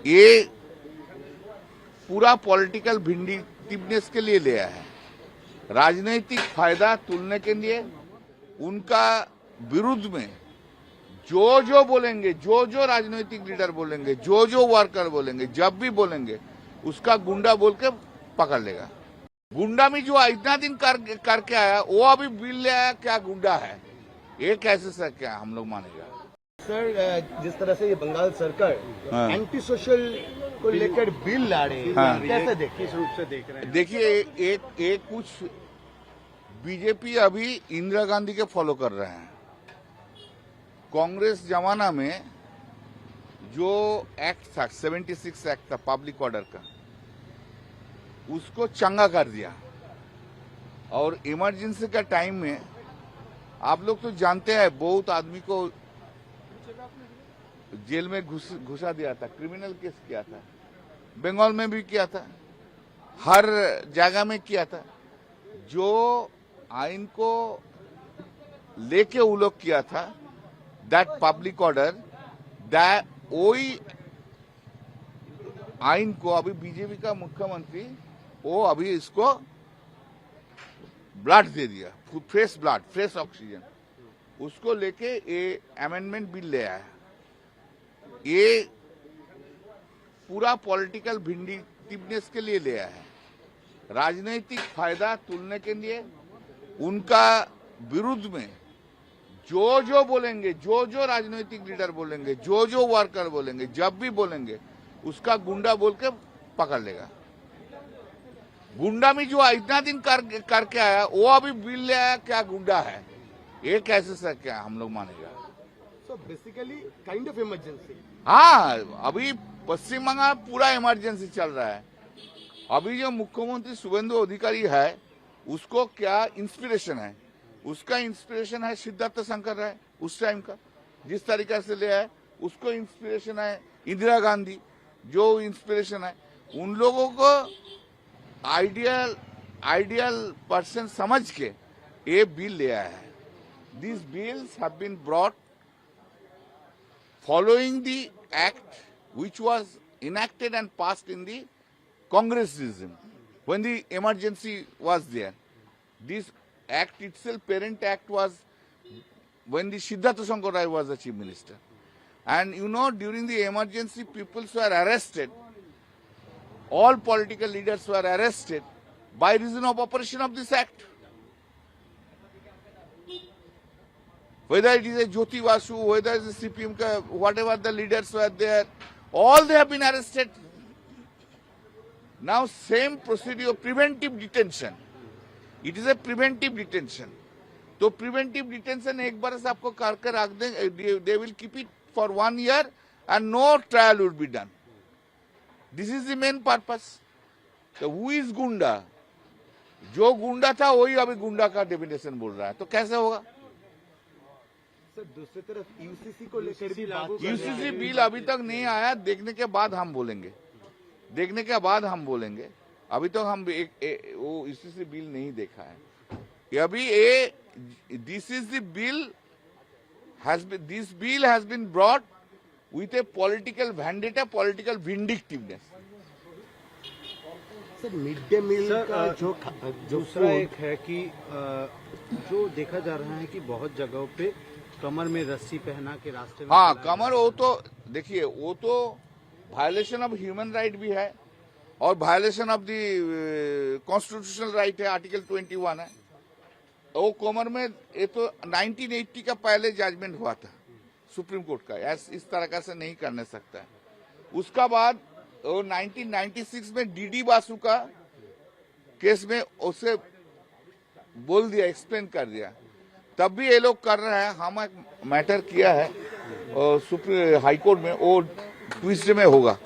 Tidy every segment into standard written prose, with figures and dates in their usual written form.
ये पूरा पॉलिटिकल भिंडिटिवनेस के लिए लिया है, राजनीतिक फायदा तुलने के लिए। उनका विरुद्ध में जो बोलेंगे, जो राजनीतिक लीडर बोलेंगे, जो वर्कर बोलेंगे, जब भी बोलेंगे उसका गुंडा बोल के पकड़ लेगा। गुंडा में जो इतना दिन करके आया वो अभी बिल ले आया, क्या गुंडा है? ये कैसे सर क्या हम लोग मानेगा? सर, जिस तरह से ये बंगाल सरकार एंटी सोशल को लेकर बिल ला रही है, कैसे किस रूप से देख रहे हैं? देखिए, एक कुछ बीजेपी अभी इंदिरा गांधी के फॉलो कर रहे हैं। कांग्रेस जमाना में जो एक्ट था, 76 एक्ट था पब्लिक ऑर्डर का, उसको चंगा कर दिया। और इमरजेंसी का टाइम में आप लोग तो जानते हैं, बहुत आदमी को जेल में घुसा दिया था, क्रिमिनल केस किया था, बंगाल में भी किया था, हर जगह में किया था। जो आइन को लेके वो लोग किया था, दैट पब्लिक ऑर्डर, दैट वही आइन को अभी बीजेपी का मुख्यमंत्री वो अभी इसको ब्लड दे दिया, फ्रेश ब्लड, फ्रेश ऑक्सीजन, उसको लेके ये अमेंडमेंट बिल ले आया। ये पूरा पॉलिटिकल भिंडिटिवनेस के लिए लिया है, राजनीतिक फायदा तुलने के लिए। उनका विरुद्ध में जो बोलेंगे, जो राजनीतिक लीडर बोलेंगे, जो वर्कर बोलेंगे, जब भी बोलेंगे उसका गुंडा बोल के पकड़ लेगा। गुंडा में जो इतना दिन करके आया वो अभी बिल ले आया, क्या गुंडा है? ये कैसे सर क्या हम लोग मानेगा? So basically kind of emergency. हाँ, अभी पश्चिम बंगाल पूरा इमरजेंसी चल रहा है। अभी जो मुख्यमंत्री शुभेंदु अधिकारी है उसको क्या इंस्पिरेशन है? उसका इंस्पिरेशन है सिद्धार्थ शंकर राय उस टाइम का, जिस तरीका से ले आए। उसको इंस्पिरेशन है इंदिरा गांधी, जो इंस्पिरेशन है। उन लोगों को आइडियल पर्सन समझ के ये बिल ले आया है। These bills have been brought following the act which was enacted and passed in the Congress regime when the emergency was there. This act itself, parent act, was when the Siddhartha Shankar Rai was the chief minister. And you know, during the emergency, people were arrested. All political leaders were arrested by reason of operation of this act. Whether it is a Jyoti Basu, whether it is a CPM, whatever the leaders were there, all they have been arrested. Now same procedure, preventive detention. It is a preventive detention. तो preventive detention एक बार से आपको करके रख दें, they will keep it for 1 year and no trial would be done. This is the main purpose. So who is गुंडा? जो गुंडा था वही अभी गुंडा का डेफिनेशन बोल रहा है, तो कैसे होगा? सर, दूसरी तरफ यूसीसी को लेकर भी लागू, यूसीसी बिल अभी तक नहीं आया, देखने के बाद हम बोलेंगे, देखने के बाद हम बोलेंगे। अभी तक हम वो यूसीसी बिल नहीं देखा है। अभी this is the bill this bill has been brought with a political vendetta, political vindictiveness. Sir, mid day meal का जो दूसरा एक है कि जो देखा जा रहा है कि बहुत जगहों पे कमर में रस्सी पहना के रास्ते में, हाँ, कमर, वो तो देखिए, वो तो वायलेशन ऑफ ह्यूमन राइट भी है और violation of the constitutional right है, आर्टिकल 21 है। वो कमर में, ये तो 1980 का पहले जजमेंट हुआ था सुप्रीम कोर्ट का, इस तरह का से नहीं करने सकता है। उसका बाद वो 1996 में डीडी बासु का केस में उसे बोल दिया, एक्सप्लेन कर दिया, तब भी ये लोग कर रहे हैं। हम एक मैटर किया है सुप्रीम हाईकोर्ट में, वो ट्यूसडे में होगा,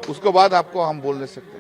उसके बाद आपको हम बोल नहीं सकते।